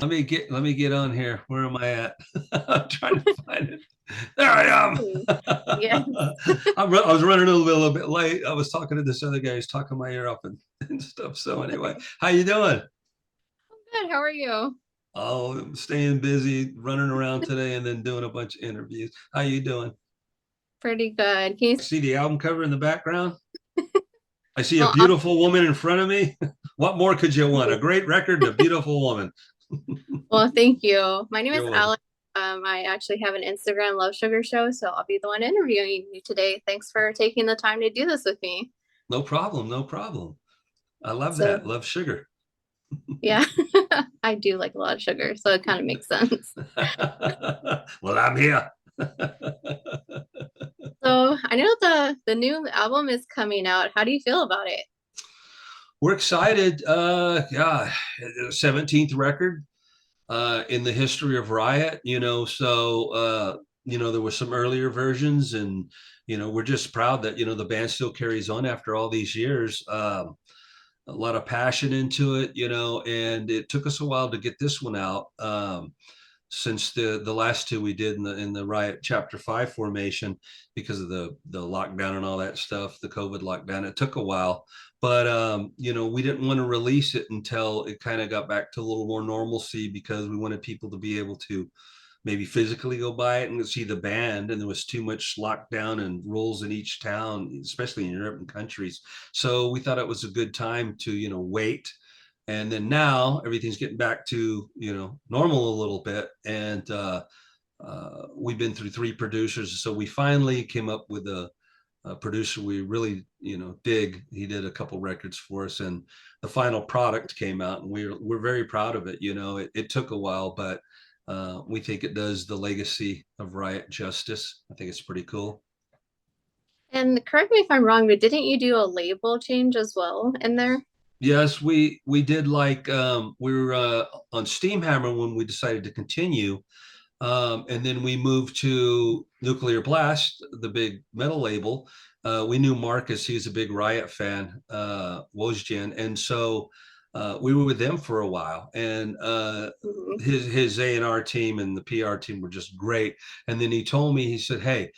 Let me get on here. Where am I at? I'm trying to find it. There I am. Hey. Yes. I was running a little bit late. I was talking to this other guy. He's talking my ear up and stuff. So anyway, how you doing? Good. How are you? Oh, I'm staying busy, running around today, and then doing a bunch of interviews. How you doing? Pretty good. Can you? I see the album cover in the background. I see a Well, beautiful woman in front of me. What more could you want? A awesome. great record and a beautiful woman. Well, thank you. My name is You're welcome. Alex. I actually have an Instagram Love Sugar show, so I'll be the one interviewing you today. Thanks for taking the time to do this with me. No problem. No problem. I love So, that. Love sugar. yeah, I do like a lot of sugar, so it kind of makes sense. Well, I'm here. So, I know the new album is coming out. How do you feel about it? We're excited. Yeah, 17th record in the history of Riot. There were some earlier versions, and we're just proud that the band still carries on after all these years. A lot of passion into it, and it took us a while to get this one out. Since the last two we did in the Riot Chapter 5 formation because of the lockdown and all that stuff, the COVID lockdown. It took a while, but we didn't want to release it until it kind of got back to a little more normalcy because we wanted people to be able to maybe physically go by it and see the band. And there was too much lockdown and rules in each town, especially in Europe and countries. So we thought it was a good time to, wait. And then now everything's getting back to, normal a little bit. And we've been through three producers. So we finally came up with a producer we really, dig. He did a couple records for us, and the final product came out, and we're very proud of it. It took a while, but we think it does the legacy of Riot justice. I think it's pretty cool. And correct me if I'm wrong, but didn't you do a label change as well in there? Yes, we did like we were on Steamhammer when we decided to continue. And then we moved to Nuclear Blast, the big metal label. We knew Marcus; he's a big Riot fan, Wojjan, and so we were with them for a while. And Mhm. his A&R team and the PR team were just great. And then he told me, he said, "Hey,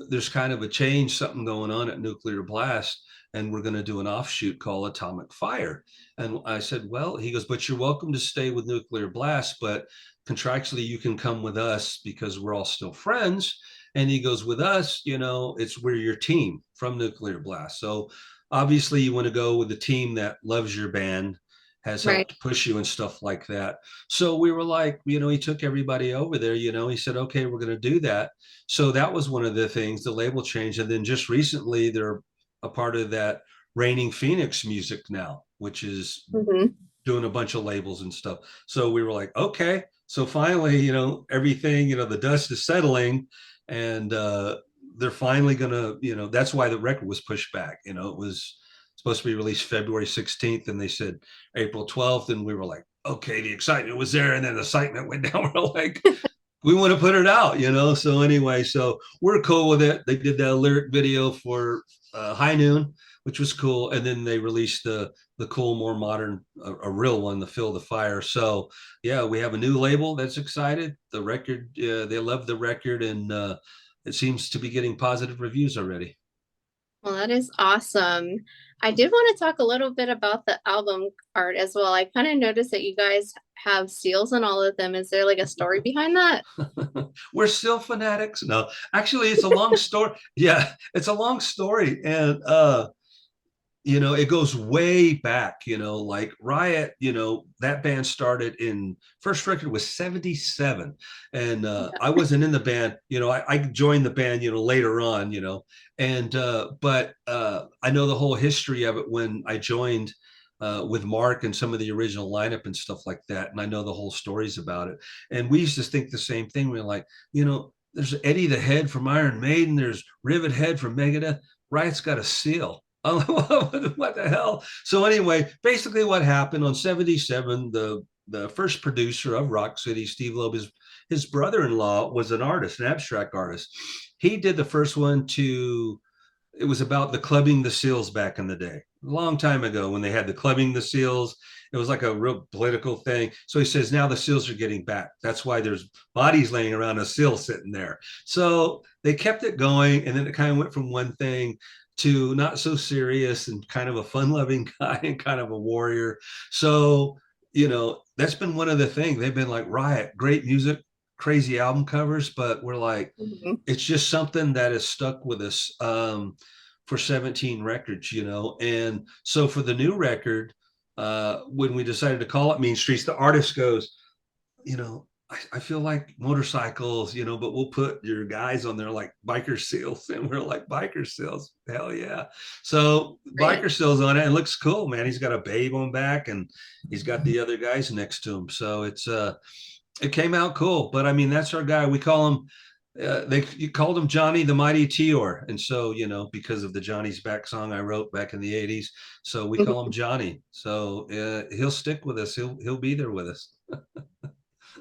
there's kind of a change, something going on at Nuclear Blast, and we're going to do an offshoot called Atomic Fire." And I said, "Well," he goes, "but you're welcome to stay with Nuclear Blast, but contractually you can come with us because we're all still friends." And he goes, "With us, it's we're your team from Nuclear Blast. So obviously you want to go with the team that loves your band, has Right. helped push you and stuff like that." So we were like, he took everybody over there, he said, "Okay, we're going to do that." So that was one of the things, the label change. And then just recently, they're a part of that Reigning Phoenix music now, which is Hmm. doing a bunch of labels and stuff. So we were like, okay. So finally, everything, the dust is settling, and they're finally gonna, that's why the record was pushed back. It was supposed to be released February 16th, and they said April 12th, and we were like, okay, the excitement was there, and then the excitement went down. We're like, we want to put it out, So anyway, so we're cool with it. They did that lyric video for High Noon, which was cool, and then they released the cool, more modern, a real one, the Feel the Fire. So yeah, we have a new label that's excited. The record, they love the record, and it seems to be getting positive reviews already. Well, that is awesome. I did want to talk a little bit about the album art as well. I kind of noticed that you guys have seals on all of them. Is there like a story behind that? We're still fanatics. No, actually, it's a long story. Yeah, it's a long story, and it goes way back, like Riot, that band started in first record was 77. And I wasn't in the band, I joined the band, later on, and but I know the whole history of it when I joined with Mark and some of the original lineup and stuff like that. And I know the whole stories about it. And we used to think the same thing. We are like, there's Eddie the Head from Iron Maiden, there's Rivet Head from Megadeth. Riot's got a seal. What the hell? So anyway, basically what happened on 77, the first producer of Rock City, Steve Loeb, his brother-in-law was an artist, an abstract artist. He did the first one to it was about the clubbing the seals back in the day, a long time ago when they had the clubbing the seals. It was like a real political thing. So he says now the seals are getting back. That's why there's bodies laying around a seal sitting there. So they kept it going, and then it kind of went from one thing to not so serious and kind of a fun-loving guy and kind of a warrior. So that's been one of the things. They've been like, Riot, great music, crazy album covers, but we're like, Mhm. it's just something that has stuck with us for 17 records, And so for the new record, when we decided to call it Mean Streets, the artist goes, I feel like motorcycles, but we'll put your guys on there like biker seals. And we're like, biker seals, hell yeah. So Great. biker seals on it, and it looks cool, man. He's got a babe on back, and he's got the other guys next to him. So it came out cool. But I mean, that's our guy. We call him you called him Johnny the Mighty Tior, and so because of the Johnny's Back song I wrote back in the '80s, so we call him Mhm. Johnny. So he'll stick with us. He'll be there with us.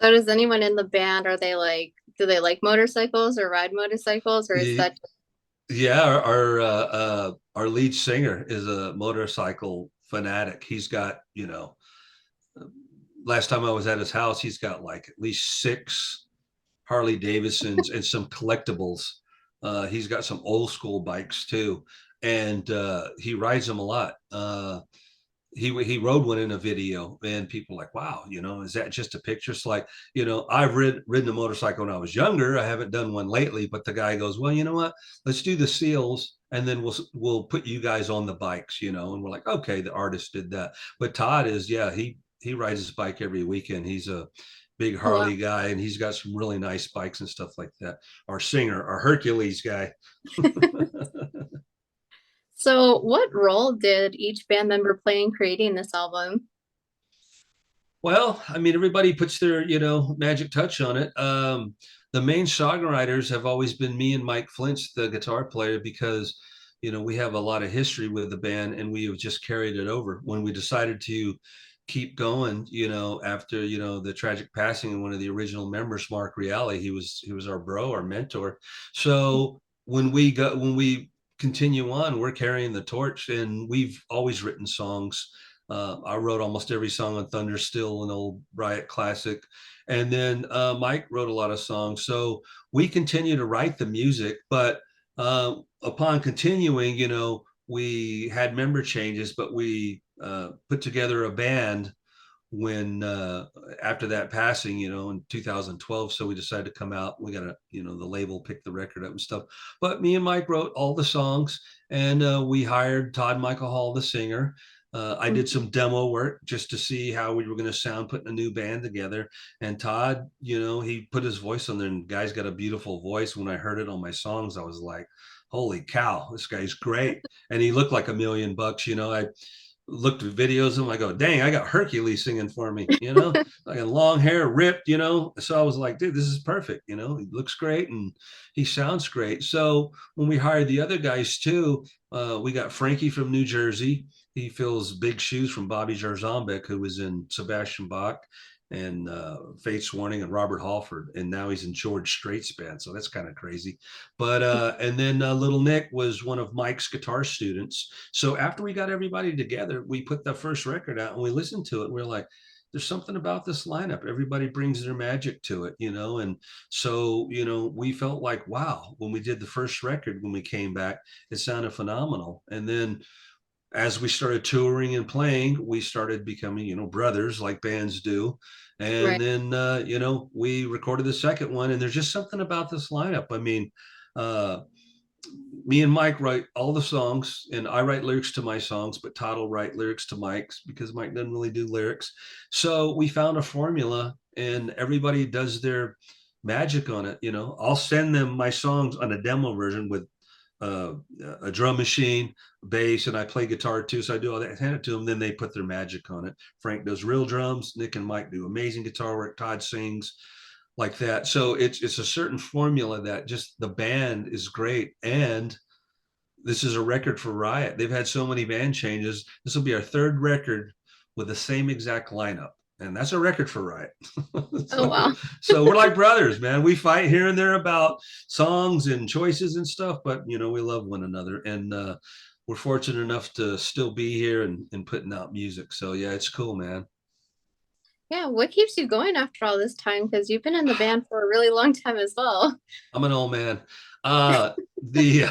So does anyone in the band, are they like, do they like motorcycles or ride motorcycles, or is that Yeah, our lead singer is a motorcycle fanatic. He's got last time I was at his house, he's got like at least six Harley Davidsons and some collectibles. He's got some old school bikes too, and he rides them a lot. He rode one in a video, and people were like, wow, is that just a picture? It's like, I've ridden a motorcycle when I was younger. I haven't done one lately, but the guy goes, well, you know what? Let's do the seals, and then we'll put you guys on the bikes, and we're like, okay, the artist did that. But Todd is, yeah, he rides his bike every weekend. He's a big oh wow. Harley guy, and he's got some really nice bikes and stuff like that. Our singer, our Hercules guy. So what role did each band member play in creating this album? Well, I mean, everybody puts their, magic touch on it. The main songwriters have always been me and Mike Flinch, the guitar player, because, we have a lot of history with the band, and we have just carried it over. When we decided to keep going, after, the tragic passing of one of the original members, Mark Reale, he was our bro, our mentor. So when we continue on, we're carrying the torch, and we've always written songs. I wrote almost every song on Thunder Still, an old Riot classic. And then Mike wrote a lot of songs. So we continue to write the music. But upon continuing, we had member changes, but we put together a band when after that passing, in 2012. So we decided to come out. We got to, the label picked the record up and stuff. But me and Mike wrote all the songs, and we hired Todd Michael Hall, the singer. I did Mhm. some demo work just to see how we were going to sound putting a new band together. And Todd, he put his voice on there, and the guy's got a beautiful voice. When I heard it on my songs, I was like, holy cow, this guy's great. And he looked like $1 million. I looked at videos of him. I go, dang, I got Hercules singing for me, like a long hair ripped, So I was like, dude, this is perfect. He looks great and he sounds great. So when we hired the other guys too, we got Frankie from New Jersey. He fills big shoes from Bobby Jarzombek, who was in Sebastian Bach and Fates Warning and Robert Halford, and now he's in George Strait's band. So that's kind of crazy. But and then Little Nick was one of Mike's guitar students. So after we got everybody together, we put the first record out and we listened to it. And we're like, there's something about this lineup. Everybody brings their magic to it, And so, we felt like, wow, when we did the first record, when we came back, it sounded phenomenal. And then as we started touring and playing, we started becoming, brothers like bands do. And Right. then, we recorded the second one, and there's just something about this lineup. I mean, uh, me and Mike write all the songs, and I write lyrics to my songs, but Todd will write lyrics to Mike's because Mike doesn't really do lyrics. So we found a formula, and everybody does their magic on it. I'll send them my songs on a demo version with uh, a drum machine, bass, and I play guitar too. So I do all that, hand it to them. Then they put their magic on it. Frank does real drums. Nick and Mike do amazing guitar work. Todd sings like that. So it's a certain formula that just the band is great. And this is a record for Riot. They've had so many band changes. This will be our third record with the same exact lineup. and that's a record for Riot. Oh so, wow. so we're like brothers, man. We fight here and there about songs and choices and stuff, but we love one another, and we're fortunate enough to still be here and putting out music. So yeah, it's cool, man. Yeah, what keeps you going after all this time? Because you've been in the band for a really long time as well. I'm an old man. The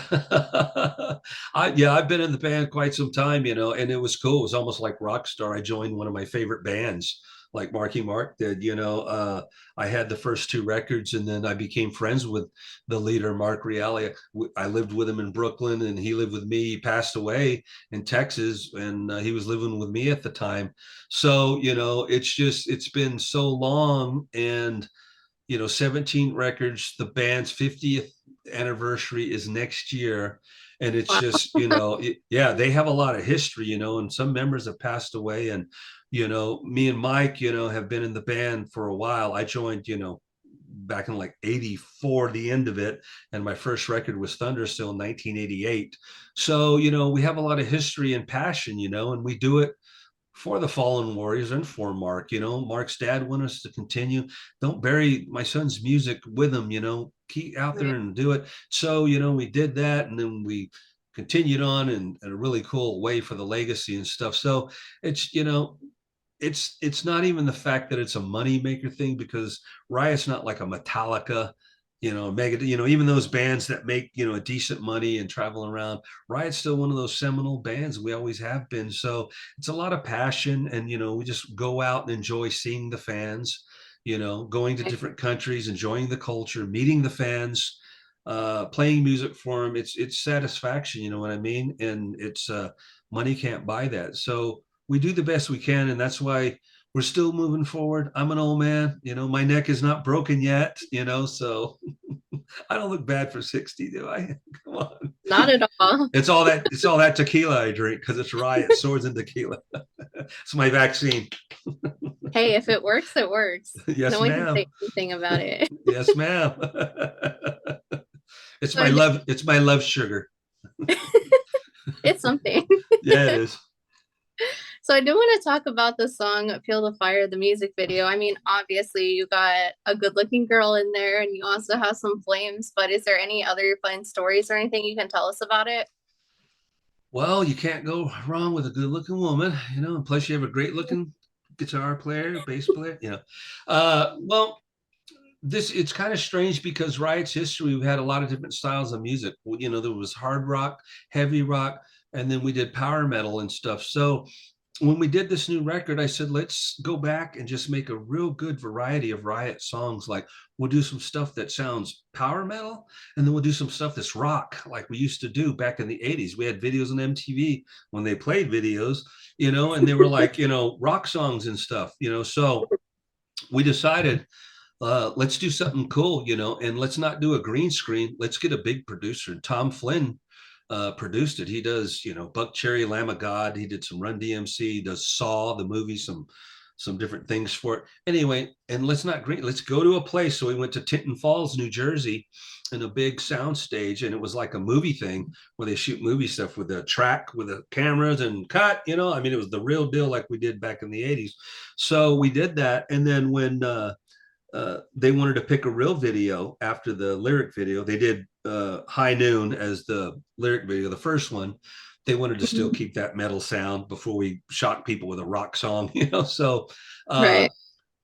I've been in the band quite some time, and it was cool. It was almost like rock star. I joined one of my favorite bands, like Marky Mark did. I had the first two records, and then I became friends with the leader, Mark Reale. I lived with him in Brooklyn, and he lived with me. He passed away in Texas, and he was living with me at the time. So it's been so long, and 17 records. The band's 50th anniversary is next year. And it's Wow. just, yeah, they have a lot of history, and some members have passed away. And, me and Mike, have been in the band for a while. I joined, back in like 84, the end of it. And my first record was Thunder still in 1988. So, we have a lot of history and passion, and we do it for the fallen warriors and for Mark. Mark's dad wanted us to continue. Don't bury my son's music with him, keep out there Right. and do it. So, we did that, and then we continued on in a really cool way for the legacy and stuff. So it's, it's not even the fact that it's a money maker thing, because Riot's not like a Metallica, mega, even those bands that make, a decent money and travel around. Riot's still one of those seminal bands. We always have been. So it's a lot of passion, and we just go out and enjoy seeing the fans, going to different countries, enjoying the culture, meeting the fans, playing music for them. It's satisfaction, you know what I mean? And it's money can't buy that. So we do the best we can, and that's why we're still moving forward. I'm an old man, my neck is not broken yet, so I don't look bad for 60, do I? Come on. Not at all. It's all that tequila I drink, because it's Riot Swords and Tequila. It's my vaccine. Hey, if it works, it works. No Yes, one can ma'am. say anything about it. Yes, ma'am. It's So my love. It's my love sugar. it's something. Yeah, it is. So I do want to talk about the song Feel the Fire, the music video. I mean, obviously you got a good-looking girl in there and you also have some flames, but is there any other fun stories or anything you can tell us about it? Well, you can't go wrong with a good-looking woman, and plus you have a great-looking guitar player, bass player, well, it's kind of strange, because Riot's history, we've had a lot of different styles of music. There was hard rock, heavy rock, and then we did power metal and stuff. So when we did this new record, I said, let's go back and just make a real good variety of Riot songs. Like, we'll do some stuff that sounds power metal, and then we'll do some stuff that's rock, like we used to do back in the 80s. We had videos on MTV when they played videos, and they were like, rock songs and stuff, so we decided, let's do something cool, and let's not do a green screen. Let's get a big producer. Tom Flynn produced it. He does, Buck Cherry, Lamb of God. He did some Run DMC. He does Saw, the movie, some different things for it. Anyway, and let's not green. Let's go to a place. So we went to Tinton Falls, New Jersey, in a big sound stage, and it was like a movie thing where they shoot movie stuff with a track with the cameras and cut. I mean, it was the real deal, like we did back in the 80s. So we did that, and then when they wanted to pick a real video after the lyric video. They did High Noon as the lyric video, the first one. They wanted to still keep that metal sound before we shock people with a rock song, So uh, Right.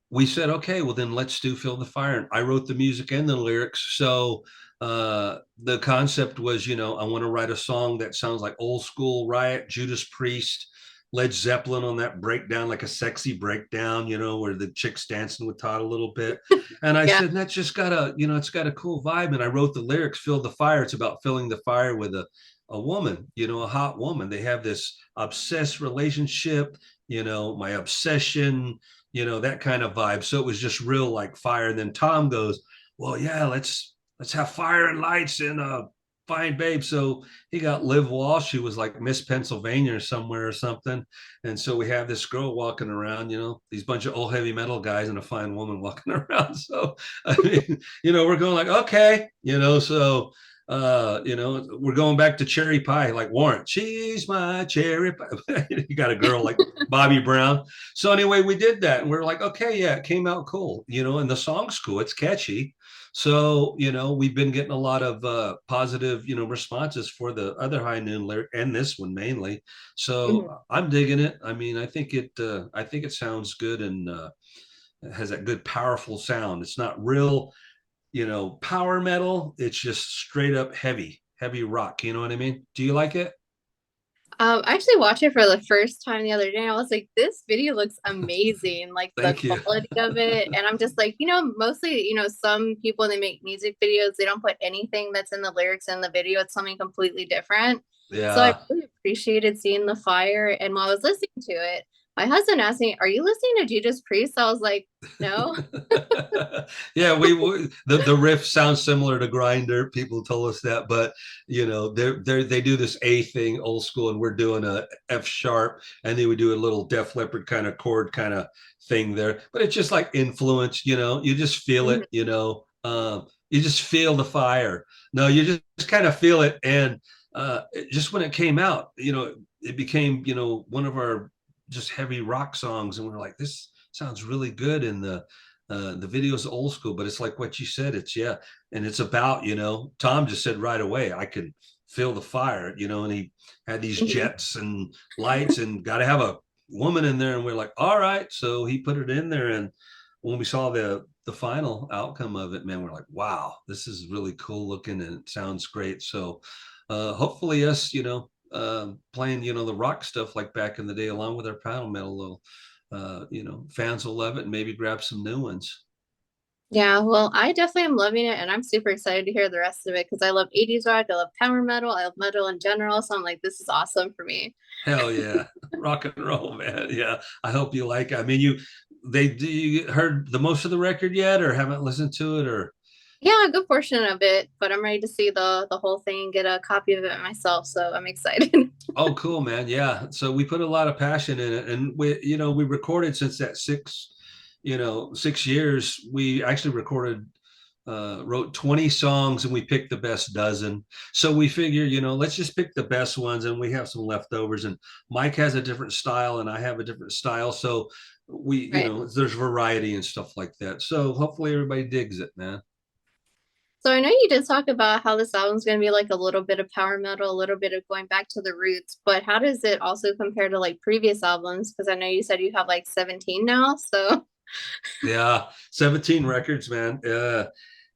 we said, okay, well, then let's do Feel the Fire. And I wrote the music and the lyrics. So the concept was, I want to write a song that sounds like old school Riot, Judas Priest, Led Zeppelin on that breakdown, like a sexy breakdown, where the chick's dancing with Todd a little bit. And I Yeah. said, that's just got it's got a cool vibe. And I wrote the lyrics, Fill the Fire. It's about filling the fire with a woman, a hot woman. They have this obsessed relationship, my obsession, that kind of vibe. So it was just real like fire. And then Tom goes, well, yeah, let's have fire and lights and fine babe. So he got Liv Walsh, who was like Miss Pennsylvania or somewhere or something. And so we have this girl walking around, these bunch of old heavy metal guys and a fine woman walking around. So I mean, we're going like, okay, so we're going back to cherry pie, like Warren. She's my cherry pie. You got a girl like Bobby Brown. So anyway, we did that, and we're like, okay, yeah, it came out cool, and the song's cool. It's catchy. So we've been getting a lot of positive, responses for the other high noon lyric and this one mainly. So Mhm. I'm digging it. I mean, I think it sounds good and it has that good, powerful sound. It's not real power metal. It's just straight up heavy rock. You know what I mean? Do you like it? I actually watched it for the first time the other day. And I was like, this video looks amazing, like the Thank you. quality of it. And I'm just like, mostly, some people when they make music videos, they don't put anything that's in the lyrics in the video. It's something completely different. So I Yeah. really appreciated seeing the fire. And while I was listening to it, my husband asked me, "Are you listening to Judas Priest?" I was like, "No." Yeah, the riff sounds similar to Grinder. People told us that, but they do this A thing old school, and we're doing a F sharp, and then we do a little Def Leppard kind of chord kind of thing there. But it's just like influence, you just feel Mhm. it, you just feel the fire. No, you just kind of feel it, and just when it came out, it became one of our just heavy rock songs, and we're like, this sounds really good, and the video's old school, but it's like what you said. It's yeah, and it's about Tom just said right away, I can feel the fire, and he had these Mhm. jets and lights, and got to have a woman in there, and we're like, all right, so he put it in there, and when we saw the final outcome of it, man, we're like, wow, this is really cool looking and it sounds great. So hopefully us, playing, the rock stuff like back in the day, along with our power metal, fans will love it and maybe grab some new ones. Yeah, well, I definitely am loving it, and I'm super excited to hear the rest of it because I love 80s rock, I love power metal, I love metal in general. So I'm like, this is awesome for me. Hell yeah, rock and roll, man. Yeah, I hope you like it. I mean, you heard the most of the record yet, or haven't listened to it, or? Yeah, a good portion of it, but I'm ready to see the whole thing and get a copy of it myself. So I'm excited. Oh, cool, man. Yeah. So we put a lot of passion in it, and we recorded since that 6 years. We actually wrote 20 songs, and we picked the best dozen. So we figure, let's just pick the best ones, and we have some leftovers. And Mike has a different style, and I have a different style. So Right. there's variety and stuff like that. So hopefully everybody digs it, man. So I know you did talk about how this album's going to be like a little bit of power metal, a little bit of going back to the roots, but how does it also compare to like previous albums? Because I know you said you have like 17 now. So, Yeah, 17 records, man.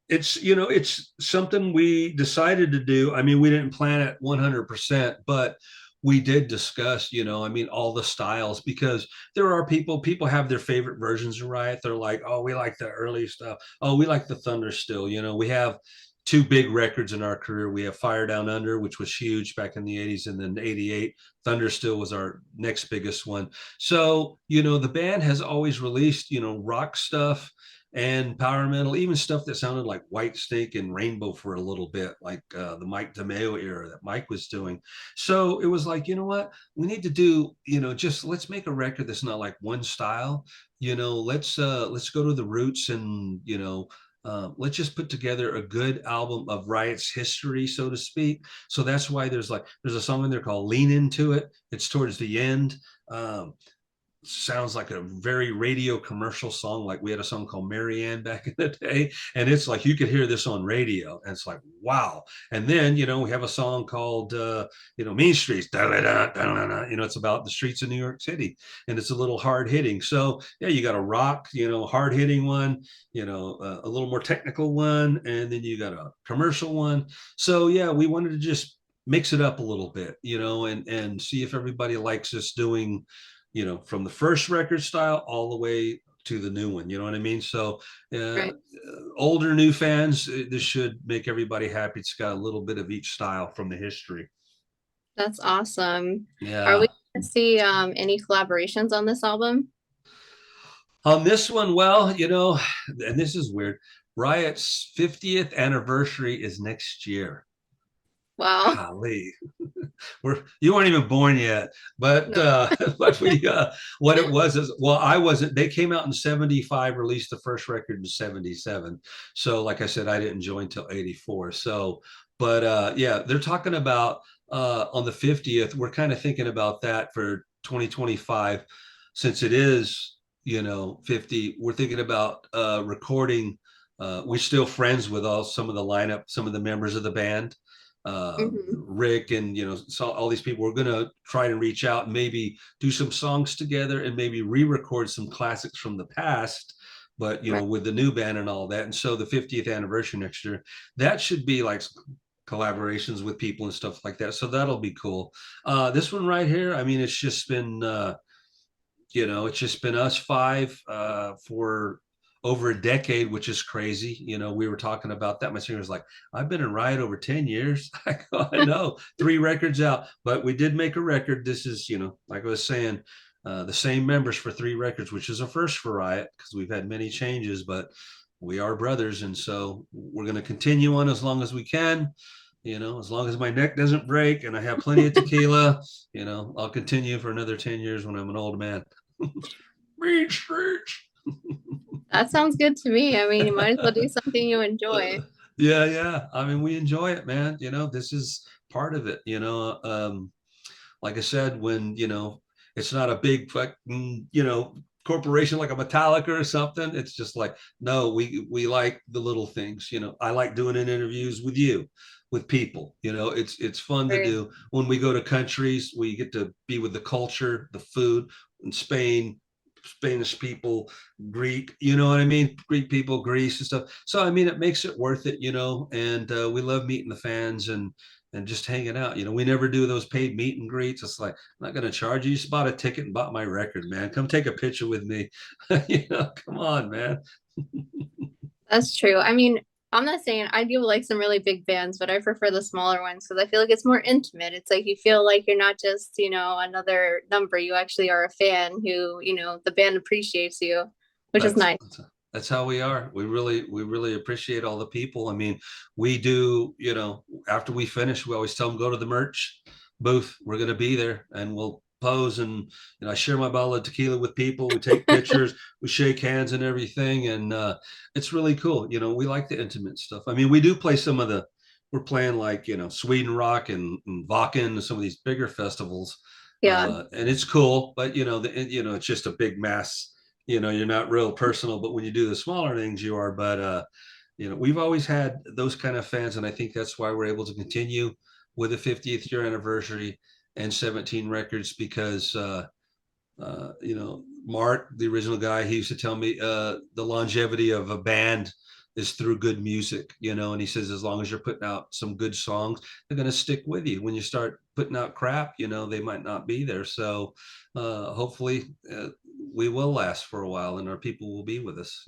It's something we decided to do. I mean, we didn't plan it 100%, but we did discuss, I mean, all the styles, because there are people have their favorite versions of Riot. They're like, oh, we like the early stuff. Oh, we like the Thunder still. We have two big records in our career. We have Fire Down Under, which was huge back in the 80s, and then 88 Thunder still was our next biggest one. So the band has always released rock stuff and power metal, even stuff that sounded like White Snake and Rainbow for a little bit, like the Mike DeMeo era that Mike was doing. So it was like, you know what, we need to do, just let's make a record that's not like one style. Let's go to the roots, and let's just put together a good album of Riot's history, so to speak. So that's why there's a song in there called "Lean Into It." It's towards the end. Um, Sounds like a very radio commercial song. Like we had a song called Marianne back in the day, and it's like you could hear this on radio, and it's like wow. And then we have a song called Mean Streets. Da, da, da, da, da, it's about the streets of New York City, and it's a little hard hitting. So yeah, you got a rock, hard hitting one, a little more technical one, and then you got a commercial one. So yeah, we wanted to just mix it up a little bit, and see if everybody likes us doing from the first record style all the way to the new one. You know what I mean? So, right. older, new fans, this should make everybody happy. It's got a little bit of each style from the history. That's awesome. Are we Yeah. going to see any collaborations on this album? On this one, well, and this is weird. Riot's 50th anniversary is next year. Wow. Golly, you weren't even born yet, but No. but we what it was is, well, I wasn't. They came out in 75, released the first record in 77. So like I said, I didn't join till 84. So But yeah, they're talking about on the 50th. We're kind of thinking about that for 2025, since it is, 50. We're thinking about recording. We're still friends with some of the lineup, some of the members of the band, Hmm. Rick, and so all these people. We're gonna try to reach out and maybe do some songs together and maybe re-record some classics from the past, but Right. with the new band and all that. And so the 50th anniversary next year, that should be like collaborations with people and stuff like that. So that'll be cool. This one right here, I mean, it's just been us five for over a decade, which is crazy. We were talking about that. My singer was like, I've been in Riot over 10 years. I go, I know, 3 records out, but we did make a record. This is, like I was saying, the same members for 3 records, which is a first for Riot because we've had many changes, but we are brothers. And so we're going to continue on as long as we can. As long as my neck doesn't break and I have plenty of tequila, I'll continue for another 10 years when I'm an old man. Beach streets. That sounds good to me. I mean, you might as well do something you enjoy. Yeah, yeah. I mean, we enjoy it, man. This is part of it. Like I said, when it's not a big fucking corporation like a Metallica or something. It's just like, no, we like the little things. I like doing interviews with you, with people. It's fun to Right. do. When we go to countries, we get to be with the culture, the food. In Spain, Spanish people, Greek, you know what I mean? Greek people, Greece and stuff. So I mean, it makes it worth it, And we love meeting the fans and just hanging out. We never do those paid meet and greets. It's like, I'm not going to charge you. You just bought a ticket and bought my record, man. Come take a picture with me. Come on, man. That's true. I mean, I'm not saying I do like some really big bands, but I prefer the smaller ones because I feel like it's more intimate. It's like you feel like you're not just, another number. You actually are a fan who, the band appreciates you, which is That's nice. that's how we are. We really appreciate all the people. I mean, we do. After we finish, we always tell them go to the merch booth. We're going to be there, and we'll pose and I share my bottle of tequila with people. We take pictures, we shake hands and everything, and it's really cool. We like the intimate stuff. I mean, we do play some of the. We're playing like Sweden Rock and Wacken and some of these bigger festivals, Yeah. and it's cool. But it's just a big mass. You're not real personal, but when you do the smaller things, you are. But we've always had those kind of fans, and I think that's why we're able to continue with the 50th year anniversary and 17 records because Mark, the original guy, he used to tell me the longevity of a band is through good music, and he says as long as you're putting out some good songs, they're going to stick with you. When you start putting out crap, they might not be there. So hopefully we will last for a while and our people will be with us.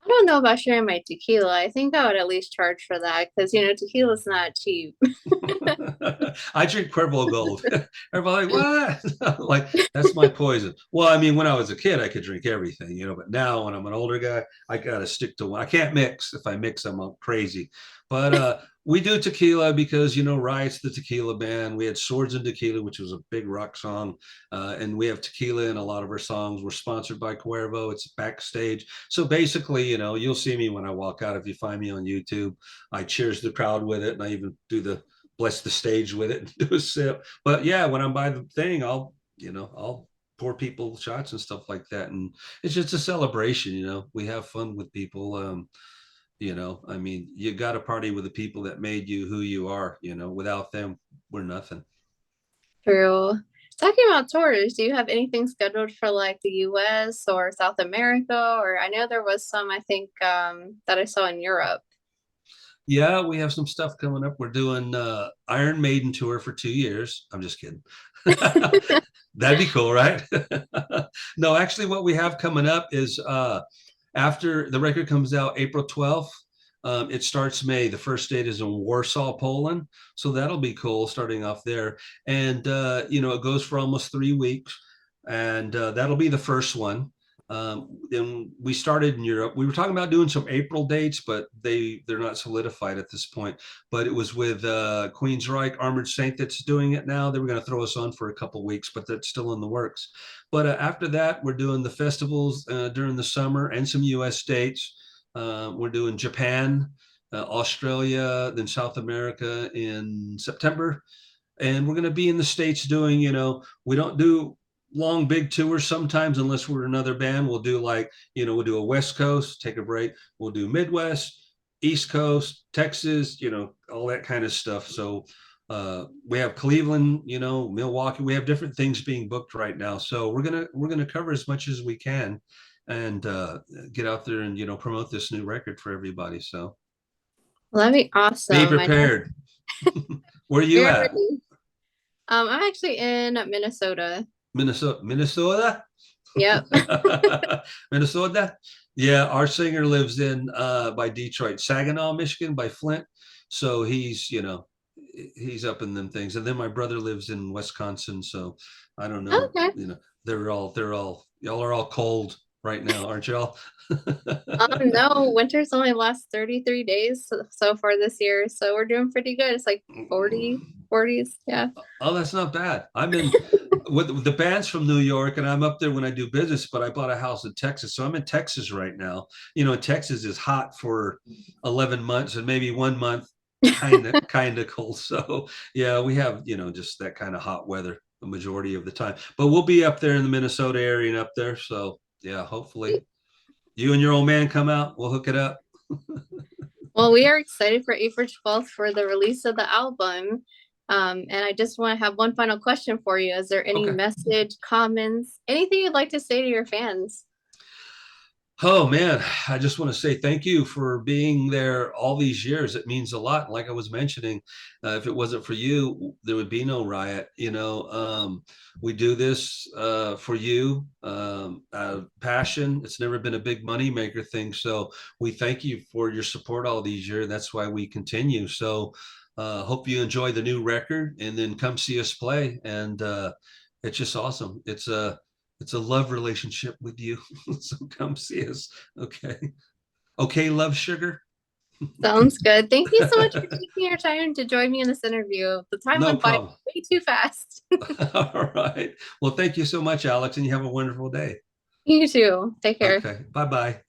I don't know about sharing my tequila. I think I would at least charge for that because, tequila's not cheap. I drink Cuervo Gold. Everybody like, what? Like, that's my poison. Well, I mean, when I was a kid, I could drink everything, but now when I'm an older guy, I got to stick to one. I can't mix. If I mix, I'm crazy. But we do tequila because, Riot's the tequila band. We had Swords and Tequila, which was a big rock song. And we have tequila in a lot of our songs. We're sponsored by Cuervo. It's backstage. So basically, you'll see me when I walk out. If you find me on YouTube, I cheers the crowd with it. And I even do the bless the stage with it and do a sip. But yeah, when I'm by the thing, I'll pour people shots and stuff like that. And it's just a celebration, we have fun with people. I mean, you got to party with the people that made you who you are, without them, we're nothing. True. Talking about tours, do you have anything scheduled for like the US or South America? Or I know there was some, I think, that I saw in Europe. Yeah, we have some stuff coming up. We're doing Iron Maiden tour for 2 years. I'm just kidding. That'd be cool, right? No, actually, what we have coming up is after the record comes out April 12th. It starts May. The first date is in Warsaw, Poland. So that'll be cool starting off there. And, it goes for almost 3 weeks. And that'll be the first one. Then we started in Europe. We were talking about doing some April dates, but they're not solidified at this point. But it was with Queensryche Armored Saint that's doing it now. They were going to throw us on for a couple weeks, but that's still in the works. But after that, we're doing the festivals during the summer and some U.S. dates. We're doing Japan Australia, then South America in September. And we're going to be in the States doing, we don't do long big tours sometimes unless we're another band. We'll do like, we'll do a West Coast, take a break. We'll do Midwest, East Coast, Texas, all that kind of stuff. So we have Cleveland, Milwaukee. We have different things being booked right now. So we're gonna cover as much as we can and get out there and promote this new record for everybody. So Well, that'd be be awesome. I know prepared. Where are you you're at? ready. I'm actually in Minnesota. Minnesota. Yep. Minnesota. Yeah, our singer lives in by Detroit, Saginaw, Michigan, by Flint. So he's up in them things. And then my brother lives in Wisconsin. So I don't know. Okay. They're all y'all are all cold right now, aren't y'all? No, winter's only lasts 33 days so far this year, so we're doing pretty good. It's like 40, 40s. Yeah. Oh, that's not bad. I'm in with the band's from New York, and I'm up there when I do business. But I bought a house in Texas, so I'm in Texas right now. Texas is hot for 11 months, and maybe 1 month, kind of cold. So yeah, we have just that kind of hot weather the majority of the time. But we'll be up there in the Minnesota area and up there. So yeah, hopefully you and your old man come out. We'll hook it up. Well, we are excited for April 12th for the release of the album. And I just want to have one final question for you. Is there any Okay. message, comments, anything you'd like to say to your fans? Oh man, I just want to say thank you for being there all these years. It means a lot. Like I was mentioning, if it wasn't for you, there would be no Riot. We do this for you, passion. It's never been a big money maker thing. So we thank you for your support all these years. That's why we continue. So hope you enjoy the new record and then come see us play. And it's just awesome. It's a love relationship with you. So come see us. Okay. Okay, love sugar. Sounds good. Thank you so much for taking your time to join me in this interview. The time No went by problem. way too fast. All right. Well, thank you so much, Alex, and you have a wonderful day. You too. Take care. Okay. Bye bye.